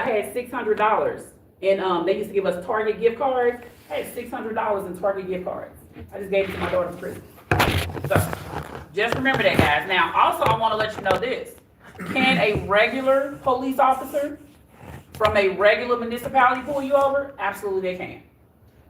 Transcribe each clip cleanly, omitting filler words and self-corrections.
had $600 and they used to give us Target gift cards. I had $600 in Target gift cards. I just gave it to my daughter for Christmas. So, just remember that, guys. Now, also, I want to let you know this. Can a regular police officer from a regular municipality pull you over? Absolutely, they can.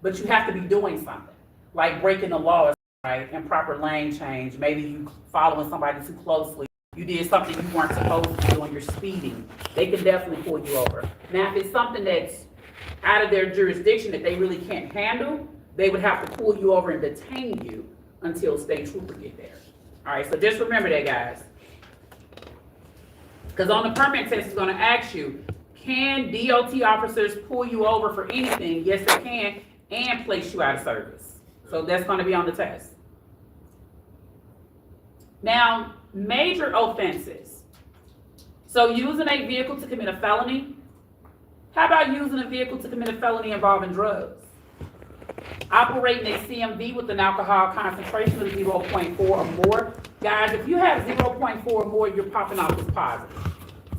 But you have to be doing something, like breaking the laws, right? Improper lane change. Maybe you following somebody too closely. You did something you weren't supposed to be doing. You're speeding. They can definitely pull you over. Now, if it's something that's out of their jurisdiction that they really can't handle, they would have to pull you over and detain you until state trooper get there. All right, so just remember that, guys. Because on the permit test, it's going to ask you, can DOT officers pull you over for anything? Yes, they can, and place you out of service. So that's going to be on the test. Now, major offenses. So using a vehicle to commit a felony. How about using a vehicle to commit a felony involving drugs? Operating a CMV with an alcohol concentration of 0.4 or more. Guys, if you have 0.4 or more, you're popping off as positive.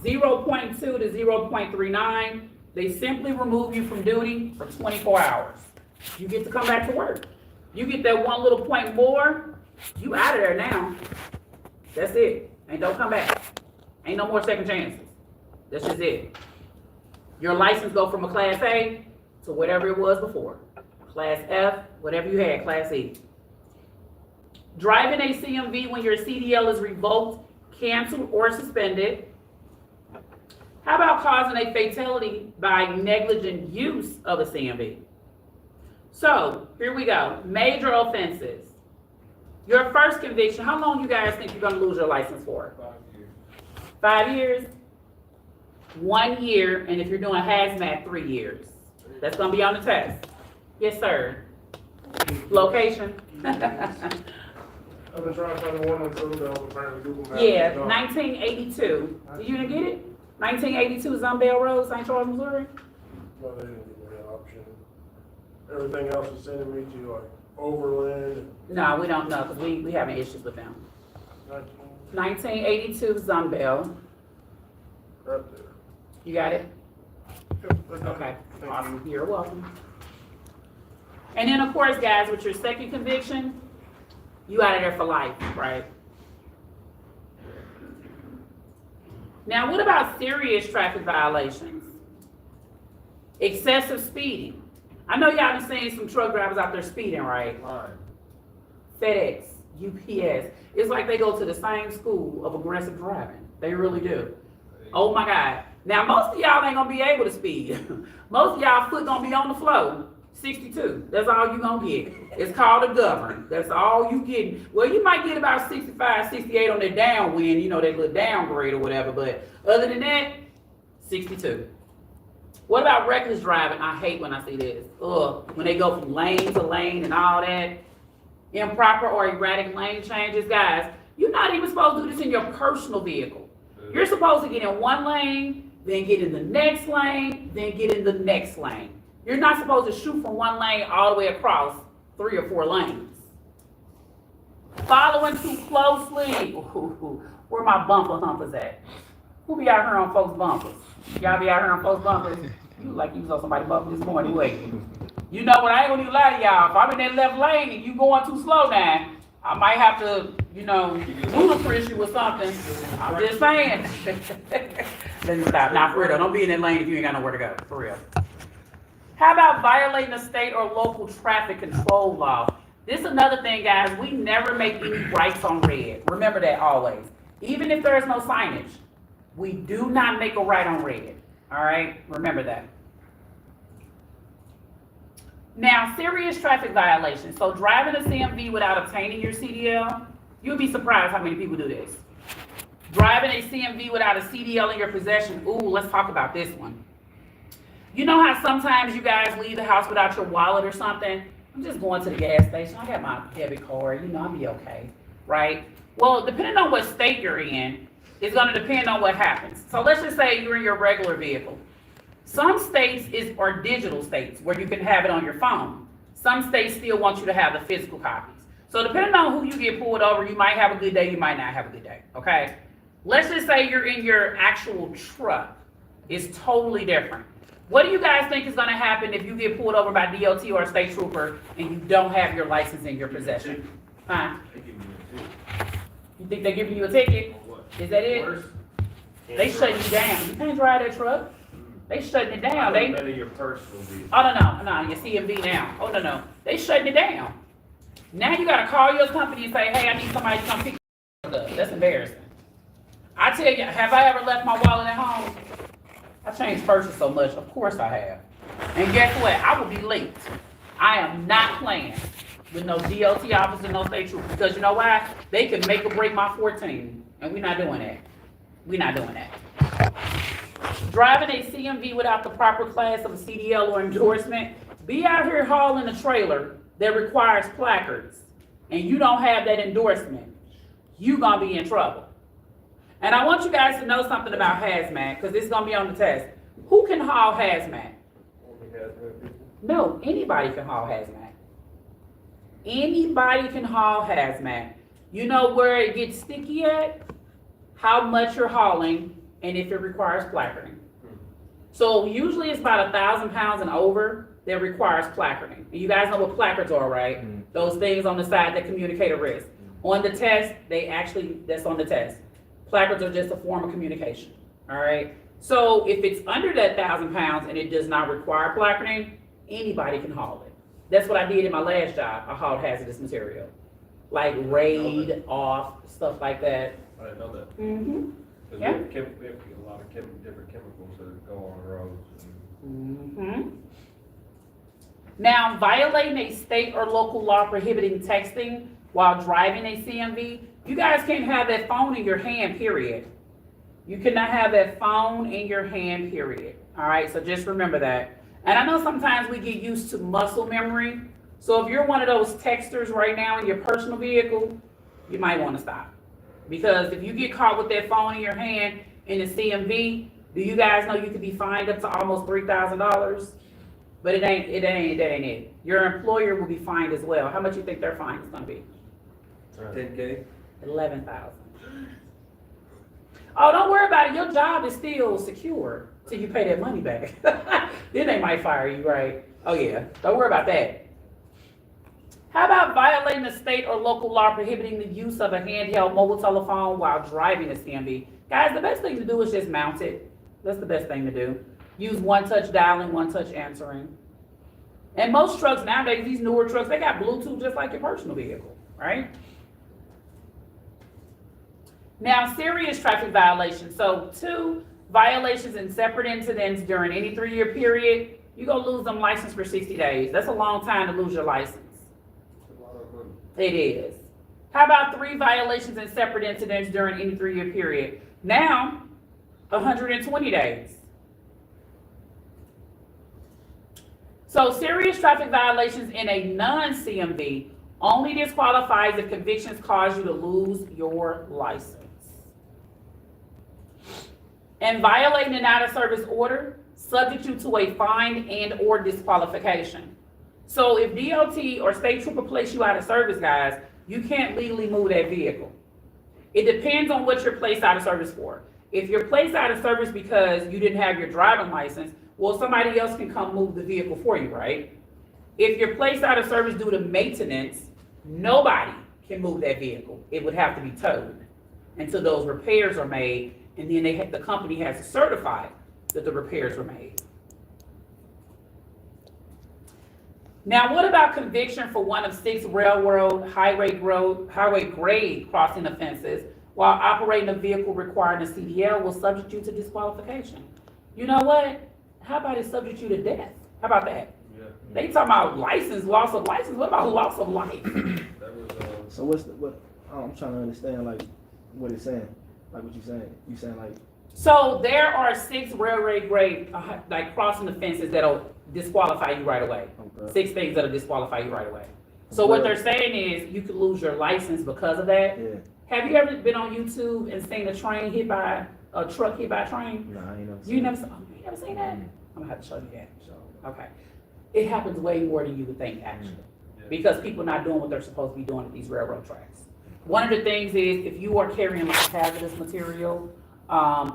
0.2 to 0.39, they simply remove you from duty for 24 hours. You get to come back to work. You get that one little point more, you out of there now. That's it. And don't come back. Ain't no more second chances. That's just it. Your license go from a Class A to whatever it was before. Class F, whatever you had, Class E. Driving a CMV when your CDL is revoked, canceled, or suspended. How about causing a fatality by negligent use of a CMV? So, here we go. Major offenses. Your first conviction, how long you guys think you're going to lose your license for? 5 years. 5 years? 1 year, and if you're doing hazmat, 3 years. That's going to be on the test. Yes, sir. Location? I've been trying to find the one on Trudeau, apparently Google Maps. Yeah, 1982. You didn't get it? 1982 Zumbell Road, St. Charles, Missouri? No, they didn't give me that option. Everything else is sending me to like Overland. No, we don't know, because we having issues with them. 1982 Zumbell. Right there. You got it? Yep, that's it. Okay, Thank awesome. You're welcome. And then, of course, guys, with your second conviction, you out of there for life, right? Now, what about serious traffic violations? Excessive speeding. I know y'all been seeing some truck drivers out there speeding, right? Right. FedEx, UPS. It's like they go to the same school of aggressive driving. They really do. Oh my God. Now, most of y'all ain't gonna be able to speed. Most of y'all foot gonna be on the floor. 62. That's all you gonna get. It's called a govern. That's all you getting. Well, you might get about 65, 68 on that downwind, you know, that little downgrade or whatever, but other than that, 62. What about reckless driving? I hate when I see this. Ugh, when they go from lane to lane and all that. Improper or erratic lane changes. Guys, you're not even supposed to do this in your personal vehicle. You're supposed to get in one lane, then get in the next lane, then get in the next lane. You're not supposed to shoot from one lane all the way across 3 or 4 lanes. Following too closely. Ooh, where my bumper humpers at? Who be out here on folks' bumpers? Y'all be out here on folks' bumpers? You like you saw somebody bumper this morning, wait. You know what, I ain't gonna even lie to y'all. If I'm in that left lane and you going too slow now, I might have to, you know, ludicrous you or something. I'm just saying. Let me stop. Now, for real, don't be in that lane if you ain't got nowhere to go. For real. How about violating a state or local traffic control law? This is another thing, guys. We never make any rights on red. Remember that always. Even if there is no signage, we do not make a right on red. All right? Remember that. Now, serious traffic violations. So driving a CMV without obtaining your CDL, you'll be surprised how many people do this. Driving a CMV without a CDL in your possession. Ooh, let's talk about this one. You know how sometimes you guys leave the house without your wallet or something? I'm just going to the gas station. I got my debit card. You know, I'll be okay, right? Well, depending on what state you're in, it's going to depend on what happens. So let's just say you're in your regular vehicle. Some states are digital states where you can have it on your phone. Some states still want you to have the physical copies. So depending on who you get pulled over, you might have a good day, you might not have a good day, okay? Let's just say you're in your actual truck. It's totally different. What do you guys think is gonna happen if you get pulled over by DOT or a state trooper and you don't have your license in your possession? Huh? They give you a ticket. You think they're giving you a ticket? Or what? Is that it? Worse. They shutting you down. You can't drive that truck. They shutting it down. They, None of your personal vehicle. oh, no, your CMV now. Oh, no. They shutting it down. Now you gotta call your company and say, hey, I need somebody to come pick up. That's embarrassing. I tell you, have I ever left my wallet at home? I changed purses so much, of course I have. And guess what? I will be late. I am not playing with no DOT officer, no state trooper, because you know why? They can make or break my 14, and we're not doing that. We're not doing that. Driving a CMV without the proper class of a CDL or endorsement, be out here hauling a trailer that requires placards, and you don't have that endorsement, you gonna be in trouble. And I want you guys to know something about hazmat, because it's gonna be on the test. Who can haul hazmat? Only hazmat people. No, anybody can haul hazmat. Anybody can haul hazmat. You know where it gets sticky at? How much you're hauling, and if it requires placarding. So usually it's about 1,000 pounds and over that requires placarding. And you guys know what placards are, right? Those things on the side that communicate a risk. On the test, that's on the test. Placards are just a form of communication, all right? So if it's under that 1,000 pounds and it does not require placarding, anybody can haul it. That's what I did in my last job. I hauled hazardous material, like Raid, off, stuff like that. I didn't know that. Mm-hmm. Because Yeah. we have a lot of different chemicals that go on the roads. Mm-hmm. Now, violating a state or local law prohibiting texting while driving a CMV, you guys can't have that phone in your hand, period. You cannot have that phone in your hand, period. All right, so just remember that. And I know sometimes we get used to muscle memory. So if you're one of those texters right now in your personal vehicle, you might want to stop. Because if you get caught with that phone in your hand in a CMV, do you guys know you could be fined up to almost $3,000? But that ain't it. Your employer will be fined as well. How much you think their fine is gonna be? 10K? 11,000. Oh, don't worry about it. Your job is still secure till you pay that money back. Then they might fire you, right? Oh yeah, don't worry about that. How about violating a state or local law prohibiting the use of a handheld mobile telephone while driving a CMV? Guys, the best thing to do is just mount it. That's the best thing to do. Use one-touch dialing, one-touch answering. And most trucks nowadays, these newer trucks, they got Bluetooth just like your personal vehicle, right? Now, serious traffic violations. So 2 violations and separate incidents during any 3-year period, you're gonna lose them license for 60 days. That's a long time to lose your license. A lot of money. It is. How about 3 violations and separate incidents during any 3-year period? Now, 120 days. So serious traffic violations in a non-CMV only disqualifies if convictions cause you to lose your license. And violating an out-of-service order subject you to a fine and or disqualification. So if DOT or state trooper place you out of service, guys, you can't legally move that vehicle. It depends on what you're placed out of service for. If you're placed out of service because you didn't have your driving license, well, somebody else can come move the vehicle for you, right? If you're placed out of service due to maintenance, nobody can move that vehicle. It would have to be towed until those repairs are made, and then the company has to certify that the repairs were made. Now, what about conviction for one of 6 railroad highway grade crossing offenses while operating a vehicle requiring a CDL will subject you to disqualification? You know what? How about it subject you to death? How about that? Yeah. They talking about license, loss of license. What about loss of life? That was, So what? I'm trying to understand like what it's saying. Like what you saying? You saying like So there are 6 railroad grade like crossing offenses that'll disqualify you right away. okay. 6 things that'll disqualify you right away. So what they're saying is you could lose your license because of that. Yeah. Have you ever been on YouTube and seen a truck hit by a train? Nah, I ain't never. You never seen that? I'm gonna have to show you that. Okay. It happens way more than you would think, actually, because people not doing what they're supposed to be doing at these railroad tracks. One of the things is if you are carrying like hazardous material,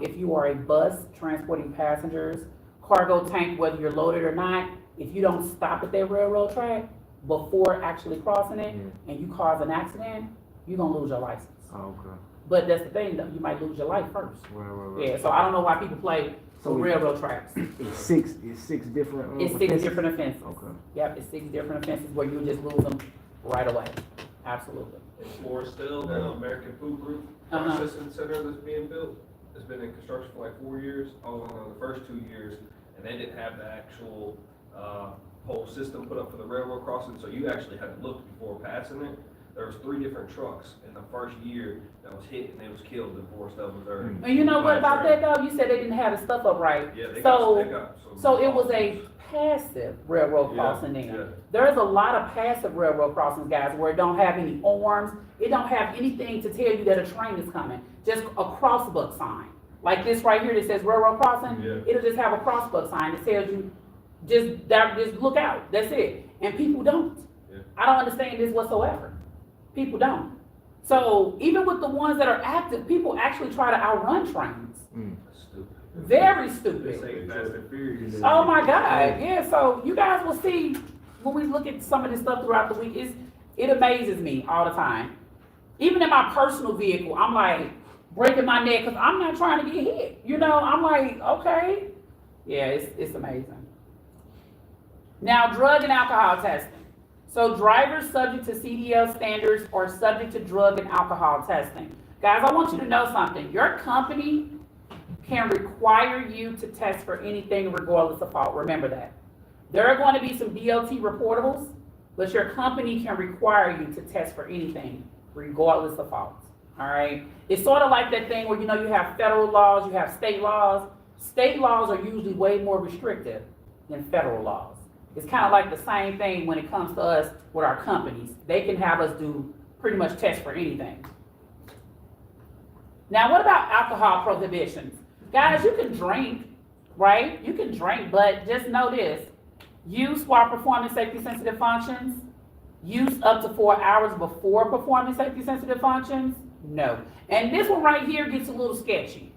If you are a bus transporting passengers, cargo tank, whether you're loaded or not, if you don't stop at that railroad track before actually crossing it and you cause an accident, you're gonna lose your license. Oh, okay. But that's the thing, though, you might lose your life first. Right. Yeah, so I don't know why people play So with railroad tracks. It's six different. It's 6 offenses? different offenses. Okay. Yep, it's 6 different offenses where you just lose them right away. Absolutely. In Floresville, the American Food Group Uh-huh. processing center that's being built, it's been in construction for like 4 years. I was on the first 2 years, and they didn't have the actual, whole system put up for the railroad crossing, so you actually had to look before passing it. There was 3 different trucks in the first year that was hit and they was killed in Floresville, Missouri. And you know what about that though? You said they didn't have the stuff up right. Yeah, they So- got some. So it was a passive railroad Yeah, crossing then. yeah. There's a lot of passive railroad crossings, guys, where it don't have any arms, it don't have anything to tell you that a train is coming, just a crossbuck sign. Like this right here that says railroad crossing, Yeah. it'll just have a crossbuck sign that tells you, just look out, that's it. And people don't. Yeah. I don't understand this whatsoever. People don't. So even with the ones that are active, people actually try to outrun trains. That's stupid. Very They stupid. say Fast and Furious. Oh my God, yeah, so you guys will see, when we look at some of this stuff throughout the week, it amazes me all the time. Even in my personal vehicle, I'm like breaking my neck because I'm not trying to get hit. You know, I'm like, okay. Yeah, it's amazing. Now, drug and alcohol testing. So drivers subject to CDL standards are subject to drug and alcohol testing. Guys, I want you to know something. Your company can require you to test for anything regardless of fault. Remember that. There are going to be some DLT reportables, but your company can require you to test for anything regardless of fault. All right? It's sort of like that thing where, you know, you have federal laws, you have state laws. State laws are usually way more restrictive than federal laws. It's kind of like the same thing when it comes to us with our companies. They can have us do pretty much tests for anything. Now, what about alcohol prohibitions? Guys, you can drink, right? You can drink, but just know this. Use while performing safety-sensitive functions. Use up to 4 hours before performing safety-sensitive functions. No. And this one right here gets a little sketchy.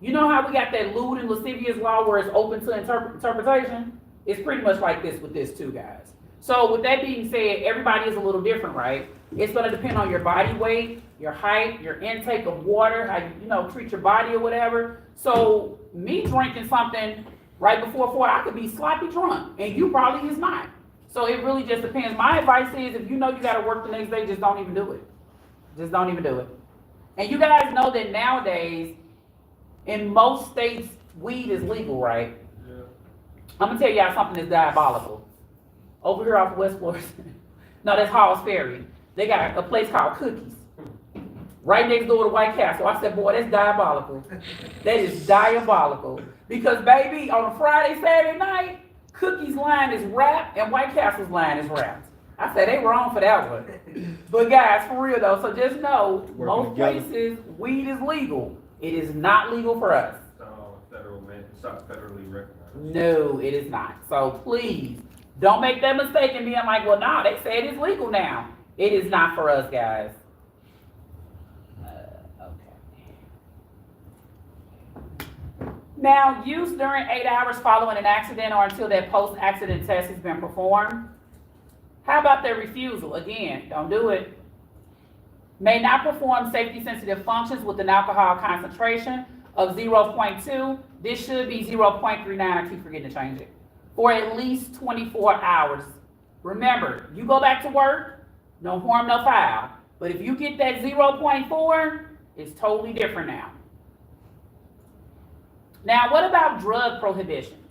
You know how we got that lewd and lascivious law where it's open to interpretation? It's pretty much like this with this too, guys. So with that being said, everybody is a little different, right? It's going to depend on your body weight, your height, your intake of water, how you treat your body or whatever. So me drinking something right before 4, I could be sloppy drunk, and you probably is not. So it really just depends. My advice is, if you know you got to work the next day, just don't even do it. Just don't even do it. And you guys know that nowadays, in most states, weed is legal, right? Yeah. I'm gonna tell y'all something that's diabolical. Over here off West Florissant, no, that's Hall's Ferry. They got a place called Cookies, right next door to White Castle. I said, boy, that's diabolical. That is diabolical. Because baby, on a Friday, Saturday night, Cookies' line is wrapped and White Castle's line is wrapped. I said, they wrong for that one. But guys, for real though, so just know, most together. places, weed is legal. It is not legal for us. It's not all it's not federally recognized. No, it is not. So please, don't make that mistake and being like, well, nah, they said it's legal now. It is not for us, guys. Okay. Now, use during 8 hours following an accident or until that post-accident test has been performed. How about their refusal? Again, don't do it. May not perform safety-sensitive functions with an alcohol concentration of 0.2. This should be 0.39. I keep forgetting to change it. For at least 24 hours. Remember, you go back to work, no harm, no foul. But if you get that 0.4, it's totally different now. Now, what about drug prohibitions?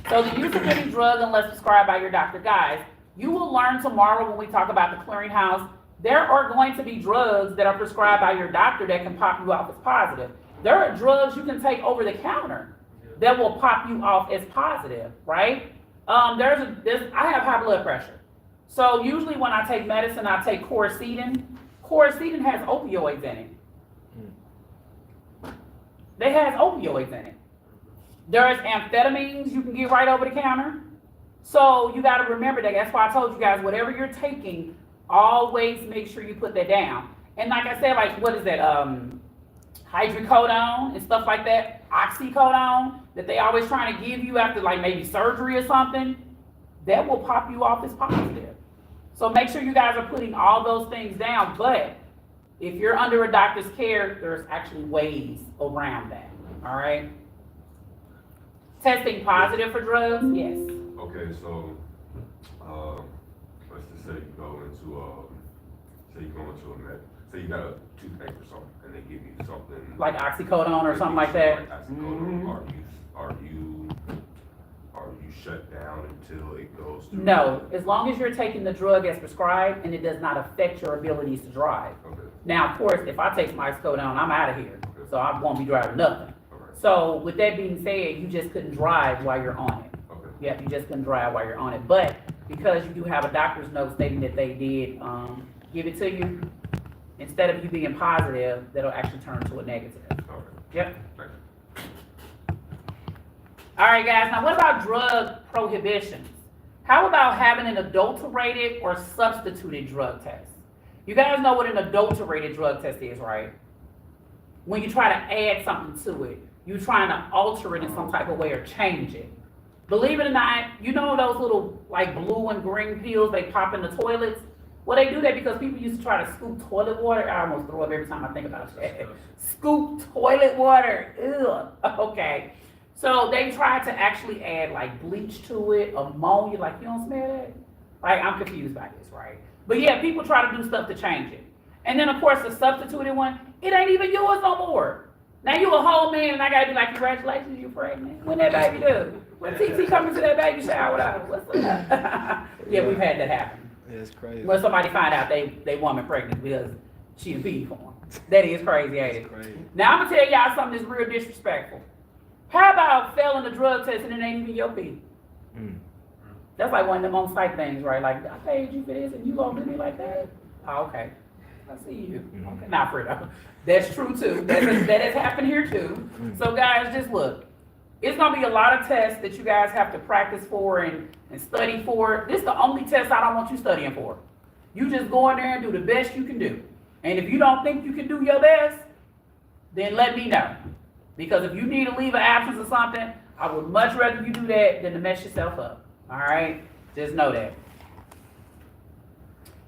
So the use of any drug unless prescribed by your doctor. Guys, you will learn tomorrow when we talk about the clearinghouse, there are going to be drugs that are prescribed by your doctor that can pop you off as positive. There are drugs you can take over the counter that will pop you off as positive, right? I have high blood pressure. So usually when I take medicine, I take Coricidin. Coricidin has opioids in it. They has opioids in it. There's amphetamines you can get right over the counter. So you got to remember that. That's why I told you guys, whatever you're taking, always make sure you put that down. And like I said, like, what is that? hydrocodone and stuff like that, oxycodone, that they always trying to give you after like maybe surgery or something, that will pop you off as positive. So make sure you guys are putting all those things down, but if you're under a doctor's care, there's actually ways around that, all right? Testing positive for drugs, yes. Okay, so, let's just say you go into a med, say you got a toothache or something, and they give you something. Like oxycodone or something like that. Oxycodone, are you shut down until it goes through? No, as long as you're taking the drug as prescribed and it does not affect your abilities to drive. Okay, Now, of course, if I take some oxycodone, I'm out of here, so I won't be driving nothing. alright, So with that being said, you just couldn't drive while you're on it. okay, Yeah, you just couldn't drive while you're on it. But because you do have a doctor's note stating that they did give it to you, instead of you being positive, that'll actually turn to a negative. okay, Yep. thank you. All right, guys. Now, what about drug prohibitions? How about having an adulterated or substituted drug test? You guys know what an adulterated drug test is, right? When you try to add something to it, you're trying to alter it in some type of way or change it. Believe it or not, you know those little like blue and green pills they pop in the toilets? Well, they do that because people used to try to scoop toilet water. I almost throw up every time I think about that. Scoop toilet water. Ugh. Okay. So they tried to actually add like bleach to it, ammonia. Like, you don't smell that? Like, I'm confused by this, right? But yeah, people try to do stuff to change it. And then of course the substituted one, it ain't even yours no more. Now you a whole man and I gotta be like, congratulations, you're pregnant. When that baby do? When TT coming to that baby shower? What's up? Yeah, we've had that happen. Yeah, it's crazy. When somebody find out they woman pregnant because she a pee for them. That is crazy, ain't it? It's crazy. Now I'm gonna tell y'all something that's real disrespectful. How about failing the drug test and it ain't even your pee? Mm. That's like one of them on-site things, right? Like, I paid you for this and you gonna do me like that? Oh, okay. I see you. Okay, not Fredo. That's true too. That has happened here too. So guys, just look. It's gonna be a lot of tests that you guys have to practice for and study for. This is the only test I don't want you studying for. You just go in there and do the best you can do. And if you don't think you can do your best, then let me know. Because if you need to leave an absence or something, I would much rather you do that than to mess yourself up. All right? Just know that.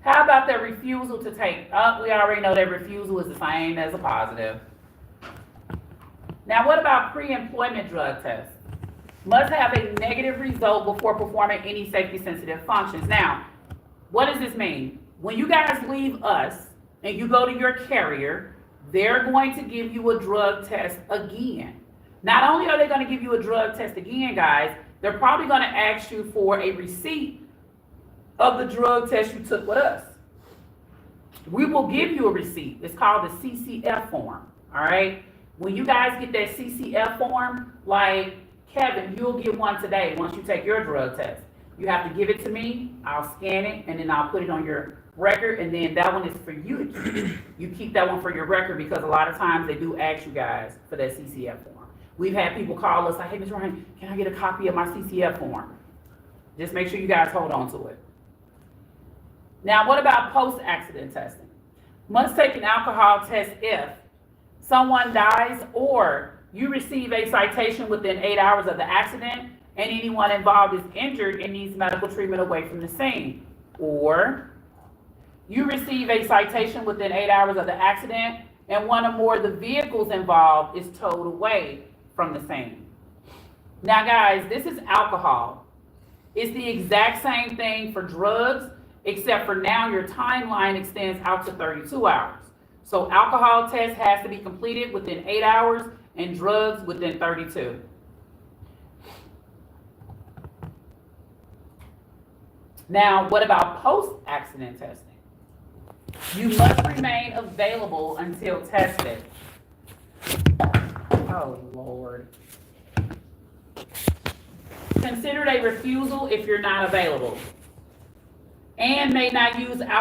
How about the refusal to take? We already know that refusal is the same as a positive. Now, what about pre-employment drug tests? Must have a negative result before performing any safety-sensitive functions. Now, what does this mean? When you guys leave us and you go to your carrier, they're going to give you a drug test again. Not only are they going to give you a drug test again, guys, they're probably going to ask you for a receipt of the drug test you took with us. We will give you a receipt. It's called the CCF form, all right? When you guys get that CCF form, like Kevin, you'll get one today once you take your drug test. You have to give it to me, I'll scan it, and then I'll put it on your record, and then that one is for you to keep. You keep that one for your record because a lot of times they do ask you guys for that CCF form. We've had people call us like, hey, Ms. Ryan, can I get a copy of my CCF form? Just make sure you guys hold on to it. Now, what about post-accident testing? Must take an alcohol test if someone dies or you receive a citation within 8 hours of the accident and anyone involved is injured and needs medical treatment away from the scene. Or you receive a citation within 8 hours of the accident and one or more of the vehicles involved is towed away from the scene. Now guys, this is alcohol. It's the exact same thing for drugs, except for now your timeline extends out to 32 hours. So alcohol test has to be completed within 8 hours and drugs within 32. Now, what about post-accident testing? You must remain available until tested. Oh, Lord. Considered a refusal if you're not available. And may not use alcohol